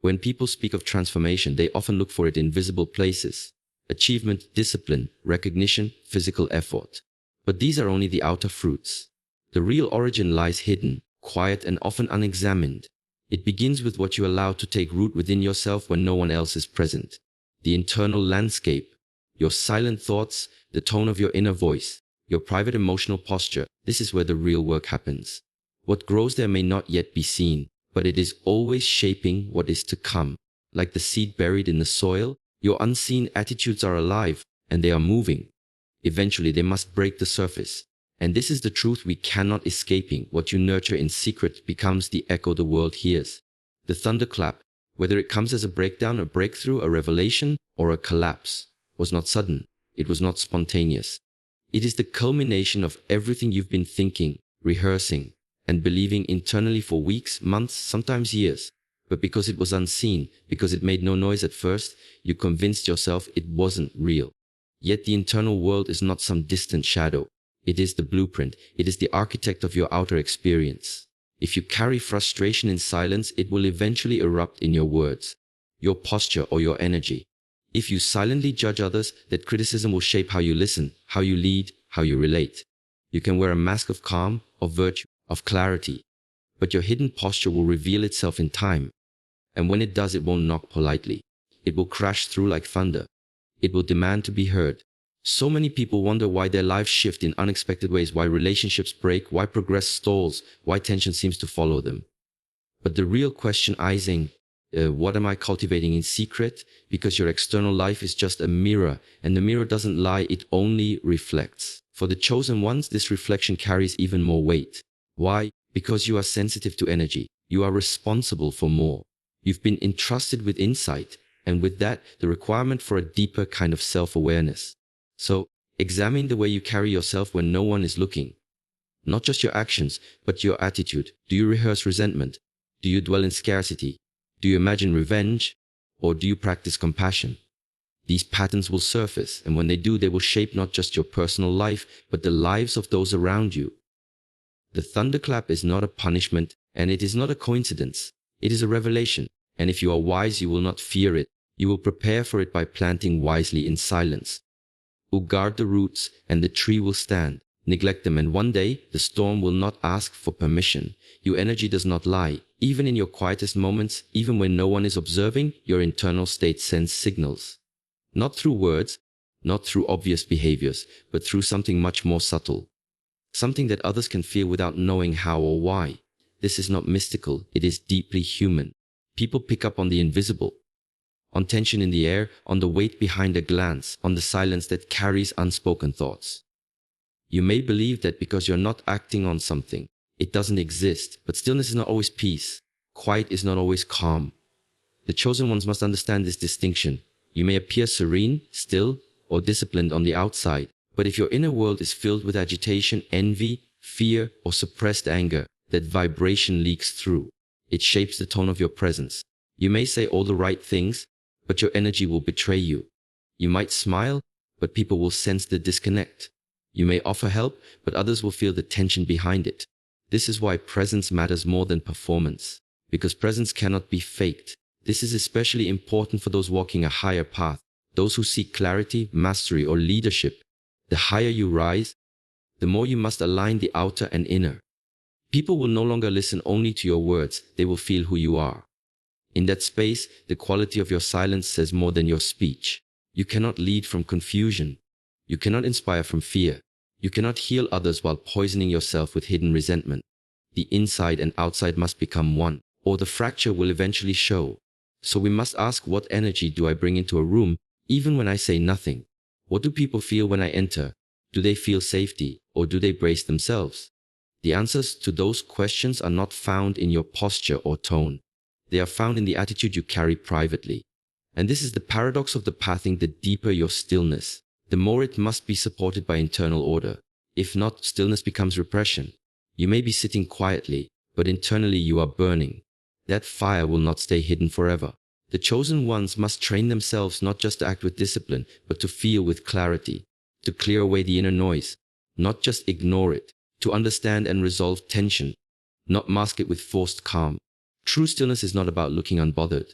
When people speak of transformation, they often look for it in visible places: achievement, discipline, recognition, physical effort. But these are only the outer fruits. The real origin lies hidden, quiet, and often unexamined. It begins with what you allow to take root within yourself when no one else is present. The internal landscape, your silent thoughts, the tone of your inner voice, your private emotional posture. This is where the real work happens. What grows there may not yet be seen, but it is always shaping what is to come. Like the seed buried in the soil, your unseen attitudes are alive, and they are moving. Eventually they must break the surface. And this is the truth we cannot escaping. What you nurture in secret becomes the echo the world hears. The thunderclap, whether it comes as a breakdown, a breakthrough, a revelation, or a collapse, was not sudden. It was not spontaneous. It is the culmination of everything you've been thinking, rehearsing, and believing internally for weeks, months, sometimes years. But because it was unseen, because it made no noise at first, you convinced yourself it wasn't real. Yet the internal world is not some distant shadow. It is the blueprint. It is the architect of your outer experience. If you carry frustration in silence, it will eventually erupt in your words, your posture, or your energy. If you silently judge others, that criticism will shape how you listen, how you lead, how you relate. You can wear a mask of calm, of virtue, of clarity, but your hidden posture will reveal itself in time. And when it does, it won't knock politely. It will crash through like thunder. It will demand to be heard. So many people wonder why their lives shift in unexpected ways, why relationships break, why progress stalls, why tension seems to follow them. But the real question is, what am I cultivating in secret? Because your external life is just a mirror, and the mirror doesn't lie, it only reflects. For the chosen ones, this reflection carries even more weight. Why? Because you are sensitive to energy. You are responsible for more. You've been entrusted with insight, and with that, the requirement for a deeper kind of self-awareness. So, examine the way you carry yourself when no one is looking. Not just your actions, but your attitude. Do you rehearse resentment? Do you dwell in scarcity? Do you imagine revenge? Or do you practice compassion? These patterns will surface, and when they do, they will shape not just your personal life, but the lives of those around you. The thunderclap is not a punishment, and it is not a coincidence. It is a revelation, and if you are wise, you will not fear it. You will prepare for it by planting wisely in silence. Guard the roots, and the tree will stand. Neglect them, and one day, the storm will not ask for permission. Your energy does not lie. Even in your quietest moments, even when no one is observing, your internal state sends signals. Not through words, not through obvious behaviors, but through something much more subtle. Something that others can feel without knowing how or why. This is not mystical, it is deeply human. People pick up on the invisible, on tension in the air, on the weight behind a glance, on the silence that carries unspoken thoughts. You may believe that because you're not acting on something, it doesn't exist, but stillness is not always peace. Quiet is not always calm. The chosen ones must understand this distinction. You may appear serene, still, or disciplined on the outside, but if your inner world is filled with agitation, envy, fear, or suppressed anger, that vibration leaks through. It shapes the tone of your presence. You may say all the right things, but your energy will betray you. You might smile, but people will sense the disconnect. You may offer help, but others will feel the tension behind it. This is why presence matters more than performance, because presence cannot be faked. This is especially important for those walking a higher path, those who seek clarity, mastery, or leadership. The higher you rise, the more you must align the outer and inner. People will no longer listen only to your words, they will feel who you are. In that space, the quality of your silence says more than your speech. You cannot lead from confusion. You cannot inspire from fear. You cannot heal others while poisoning yourself with hidden resentment. The inside and outside must become one, or the fracture will eventually show. So we must ask, what energy do I bring into a room, even when I say nothing? What do people feel when I enter? Do they feel safety, or do they brace themselves? The answers to those questions are not found in your posture or tone. They are found in the attitude you carry privately. And this is the paradox of the pathing: the deeper your stillness, the more it must be supported by internal order. If not, stillness becomes repression. You may be sitting quietly, but internally you are burning. That fire will not stay hidden forever. The chosen ones must train themselves not just to act with discipline, but to feel with clarity, to clear away the inner noise, not just ignore it, to understand and resolve tension, not mask it with forced calm. True stillness is not about looking unbothered.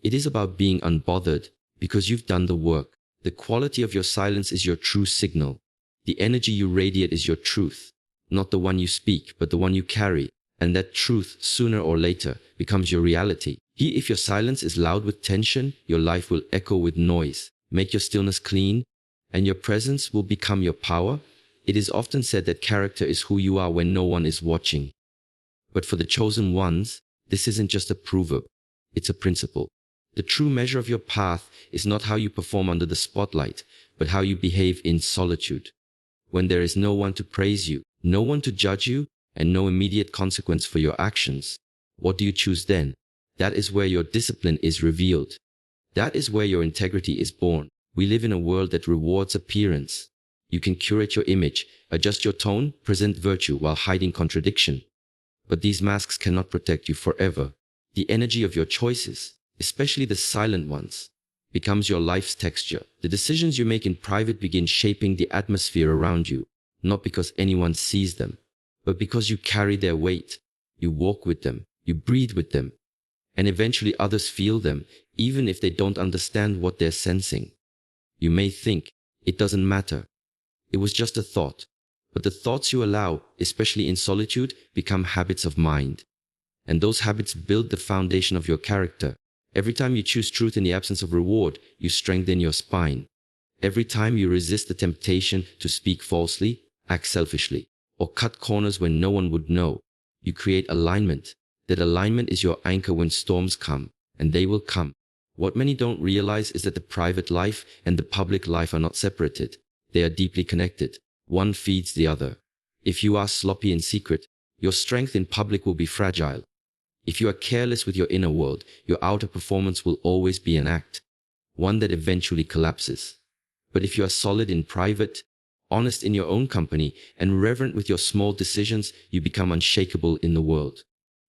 It is about being unbothered because you've done the work. The quality of your silence is your true signal. The energy you radiate is your truth, not the one you speak, but the one you carry. And that truth, sooner or later, becomes your reality. If your silence is loud with tension, your life will echo with noise. Make your stillness clean, and your presence will become your power. It is often said that character is who you are when no one is watching. But for the chosen ones, this isn't just a proverb, it's a principle. The true measure of your path is not how you perform under the spotlight, but how you behave in solitude. When there is no one to praise you, no one to judge you, and no immediate consequence for your actions, what do you choose then? That is where your discipline is revealed. That is where your integrity is born. We live in a world that rewards appearance. You can curate your image, adjust your tone, present virtue while hiding contradiction. But these masks cannot protect you forever. The energy of your choices, especially the silent ones, becomes your life's texture. The decisions you make in private begin shaping the atmosphere around you, not because anyone sees them, but because you carry their weight. You walk with them, you breathe with them, and eventually others feel them, even if they don't understand what they're sensing. You may think, it doesn't matter. It was just a thought. But the thoughts you allow, especially in solitude, become habits of mind. And those habits build the foundation of your character. Every time you choose truth in the absence of reward, you strengthen your spine. Every time you resist the temptation to speak falsely, act selfishly, or cut corners when no one would know, you create alignment. That alignment is your anchor when storms come, and they will come. What many don't realize is that the private life and the public life are not separated. They are deeply connected. One feeds the other. If you are sloppy in secret, your strength in public will be fragile. If you are careless with your inner world, your outer performance will always be an act, one that eventually collapses. But if you are solid in private, honest in your own company, and reverent with your small decisions, you become unshakable in the world.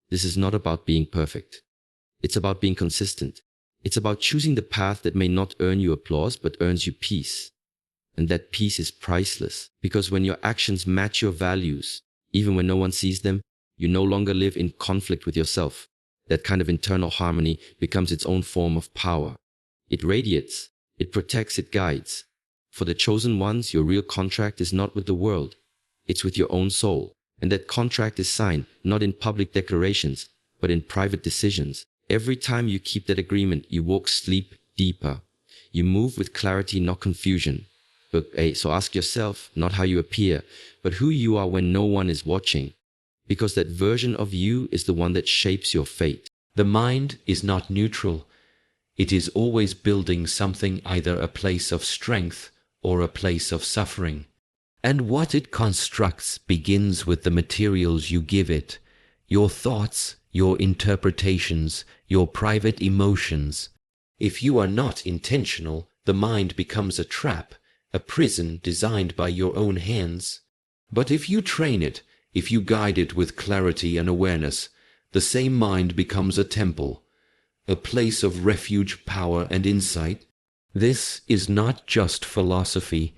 This is not about being perfect. It's about being consistent. It's about choosing the path that may not earn you applause, but earns you peace. And that peace is priceless, because when your actions match your values, even when no one sees them, you no longer live in conflict with yourself. That kind of internal harmony becomes its own form of power. It radiates, it protects, it guides. For the chosen ones, your real contract is not with the world, it's with your own soul. And that contract is signed, not in public declarations, but in private decisions. Every time you keep that agreement, you walk sleep deeper. You move with clarity, not confusion. So ask yourself, not how you appear, but who you are when no one is watching. Because that version of you is the one that shapes your fate. The mind is not neutral. It is always building something, either a place of strength or a place of suffering. And what it constructs begins with the materials you give it, your thoughts, your interpretations, your private emotions. If you are not intentional, the mind becomes a trap, a prison designed by your own hands. But if you train it, if you guide it with clarity and awareness, the same mind becomes a temple, a place of refuge, power, and insight. This is not just philosophy.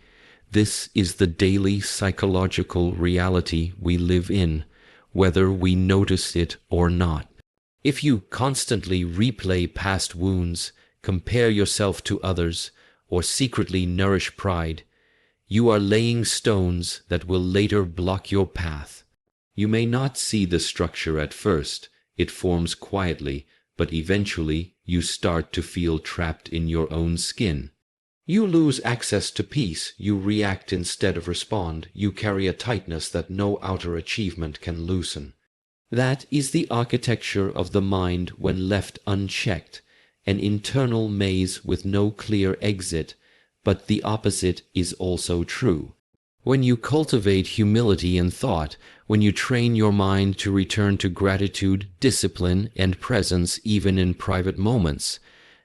This is the daily psychological reality we live in, whether we notice it or not. If you constantly replay past wounds, compare yourself to others, or secretly nourish pride, you are laying stones that will later block your path. You may not see the structure at first. It forms quietly, but eventually you start to feel trapped in your own skin. You lose access to peace. You react instead of respond. You carry a tightness that no outer achievement can loosen. That is the architecture of the mind when left unchecked, an internal maze with no clear exit. But the opposite is also true. When you cultivate humility in thought, when you train your mind to return to gratitude, discipline, and presence even in private moments,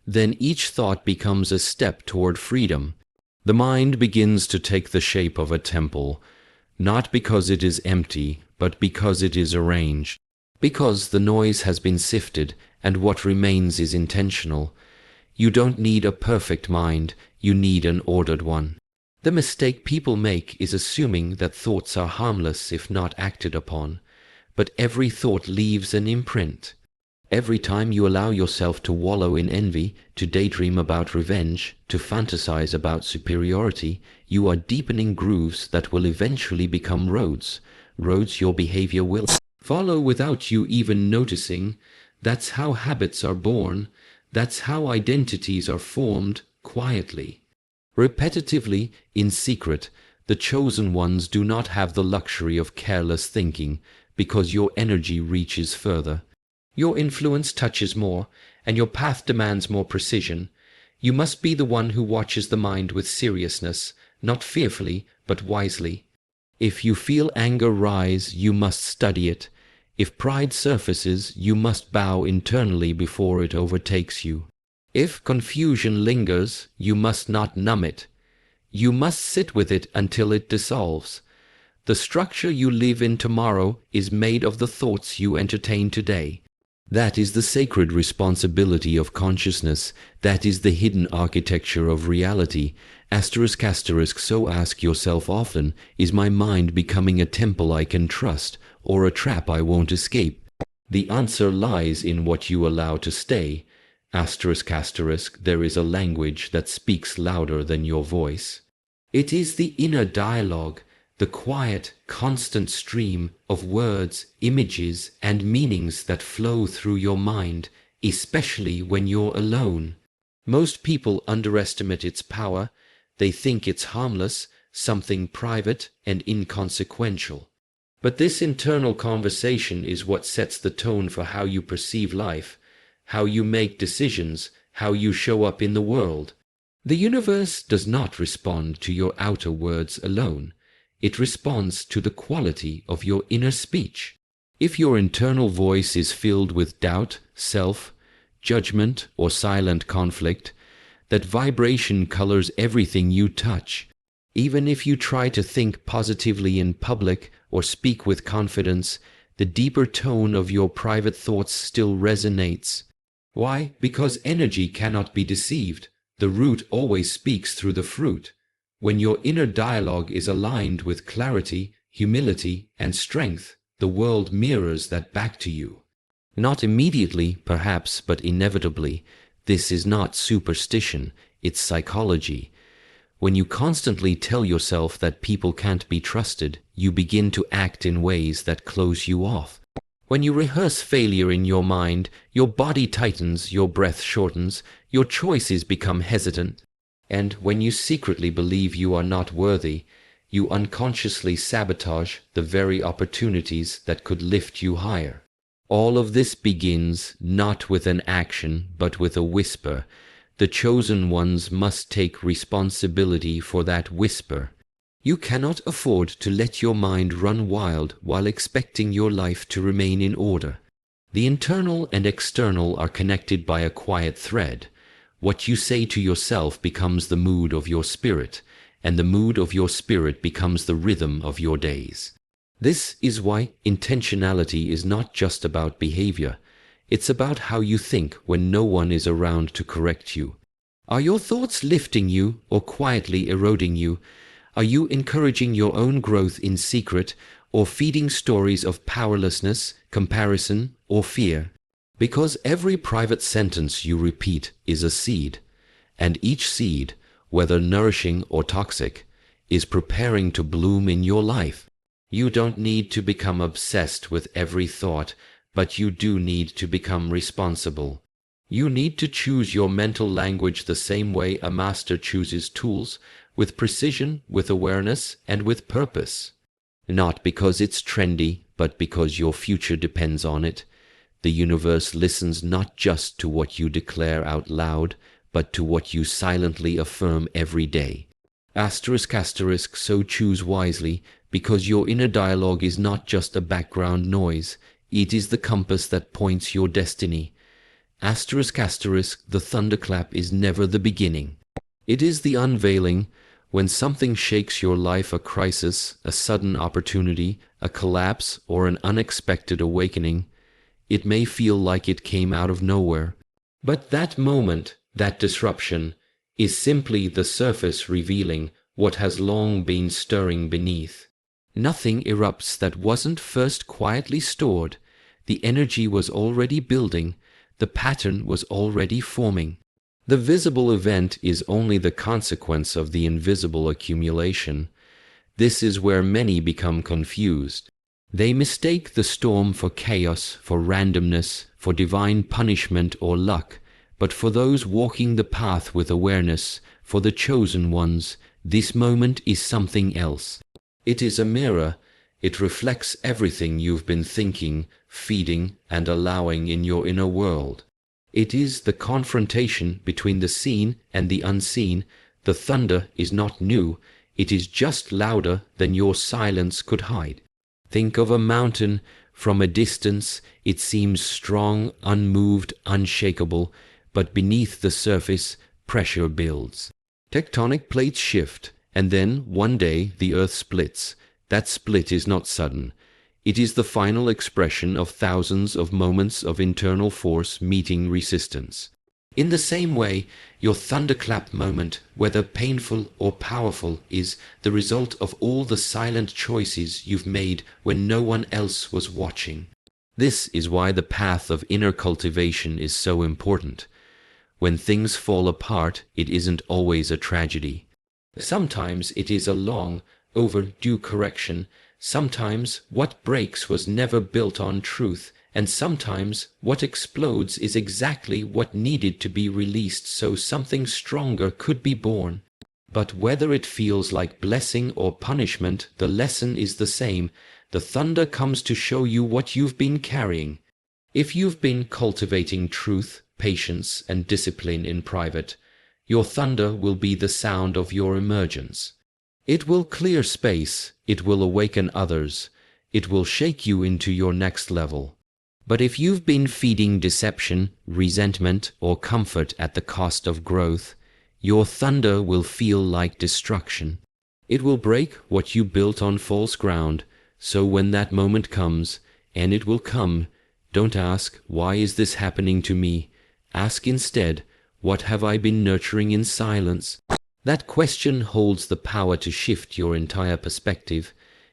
then each thought becomes a step toward freedom. The mind begins to take the shape of a temple, not because it is empty, but because it is arranged, because the noise has been sifted and what remains is intentional. You don't need a perfect mind, you need an ordered one. The mistake people make is assuming that thoughts are harmless if not acted upon, but every thought leaves an imprint. Every time you allow yourself to wallow in envy, to daydream about revenge, to fantasize about superiority, you are deepening grooves that will eventually become roads your behavior will follow without you even noticing. That's how habits are born. That's how identities are formed, quietly. Repetitively, in secret. The chosen ones do not have the luxury of careless thinking, because your energy reaches further. Your influence touches more, and your path demands more precision. You must be the one who watches the mind with seriousness, not fearfully, but wisely. If you feel anger rise, you must study it. If pride surfaces, you must bow internally before it overtakes you. If confusion lingers, you must not numb it. You must sit with it until it dissolves. The structure you live in tomorrow is made of the thoughts you entertain today. That is the sacred responsibility of consciousness. That is the hidden architecture of reality. So ask yourself often, is my mind becoming a temple I can trust, or a trap I won't escape? The answer lies in what you allow to stay. There is a language that speaks louder than your voice. It is the inner dialogue, the quiet, constant stream of words, images, and meanings that flow through your mind, especially when you're alone. Most people underestimate its power. They think it's harmless, something private and inconsequential. But this internal conversation is what sets the tone for how you perceive life, how you make decisions, how you show up in the world. The universe does not respond to your outer words alone. It responds to the quality of your inner speech. If your internal voice is filled with doubt, self-judgment, or silent conflict, that vibration colors everything you touch. Even if you try to think positively in public or speak with confidence, the deeper tone of your private thoughts still resonates. Why? Because energy cannot be deceived. The root always speaks through the fruit. When your inner dialogue is aligned with clarity, humility, and strength, the world mirrors that back to you. Not immediately, perhaps, but inevitably. This is not superstition, it's psychology. When you constantly tell yourself that people can't be trusted, you begin to act in ways that close you off. When you rehearse failure in your mind, your body tightens, your breath shortens, your choices become hesitant. And when you secretly believe you are not worthy, you unconsciously sabotage the very opportunities that could lift you higher. All of this begins not with an action, but with a whisper. The chosen ones must take responsibility for that whisper. You cannot afford to let your mind run wild while expecting your life to remain in order. The internal and external are connected by a quiet thread. What you say to yourself becomes the mood of your spirit, and the mood of your spirit becomes the rhythm of your days. This is why intentionality is not just about behavior. It's about how you think when no one is around to correct you. Are your thoughts lifting you or quietly eroding you? Are you encouraging your own growth in secret or feeding stories of powerlessness, comparison, or fear? Because every private sentence you repeat is a seed, and each seed, whether nourishing or toxic, is preparing to bloom in your life. You don't need to become obsessed with every thought, but you do need to become responsible. You need to choose your mental language the same way a master chooses tools, with precision, with awareness, and with purpose. Not because it's trendy, but because your future depends on it. The universe listens not just to what you declare out loud, but to what you silently affirm every day. So choose wisely, because your inner dialogue is not just a background noise, it is the compass that points your destiny. The thunderclap is never the beginning. It is the unveiling. When something shakes your life, a crisis, a sudden opportunity, a collapse, or an unexpected awakening, it may feel like it came out of nowhere. But that moment, that disruption, is simply the surface revealing what has long been stirring beneath. Nothing erupts that wasn't first quietly stored. The energy was already building, the pattern was already forming. The visible event is only the consequence of the invisible accumulation. This is where many become confused. They mistake the storm for chaos, for randomness, for divine punishment or luck. But for those walking the path with awareness, for the chosen ones, this moment is something else. It is a mirror. It reflects everything you've been thinking, feeding, and allowing in your inner world. It is the confrontation between the seen and the unseen. The thunder is not new. It is just louder than your silence could hide. Think of a mountain. From a distance, it seems strong, unmoved, unshakable, but beneath the surface, pressure builds. Tectonic plates shift, and then, one day, the earth splits. That split is not sudden. It is the final expression of thousands of moments of internal force meeting resistance. In the same way, your thunderclap moment, whether painful or powerful, is the result of all the silent choices you've made when no one else was watching. This is why the path of inner cultivation is so important. When things fall apart, it isn't always a tragedy. Sometimes it is a long, overdue correction. Sometimes what breaks was never built on truth, and sometimes what explodes is exactly what needed to be released so something stronger could be born. But whether it feels like blessing or punishment, the lesson is the same. The thunder comes to show you what you've been carrying. If you've been cultivating truth, patience, and discipline in private, your thunder will be the sound of your emergence. It will clear space, it will awaken others, it will shake you into your next level. But if you've been feeding deception, resentment, or comfort at the cost of growth, your thunder will feel like destruction. It will break what you built on false ground, so when that moment comes, and it will come, don't ask, "Why is this happening to me?" Ask instead, "What have I been nurturing in silence?" That question holds the power to shift your entire perspective.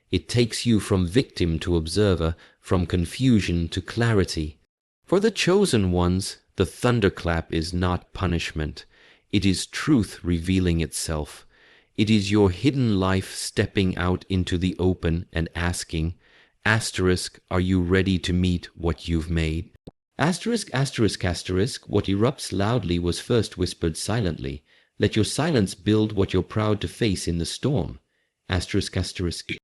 It takes you from victim to observer, from confusion to clarity. For the chosen ones, the thunderclap is not punishment. It is truth revealing itself. It is your hidden life stepping out into the open and asking, asterisk, are you ready to meet what you've made? Asterisk, asterisk, asterisk, what erupts loudly was first whispered silently. Let your silence build what you're proud to face in the storm. Asterisk, asterisk.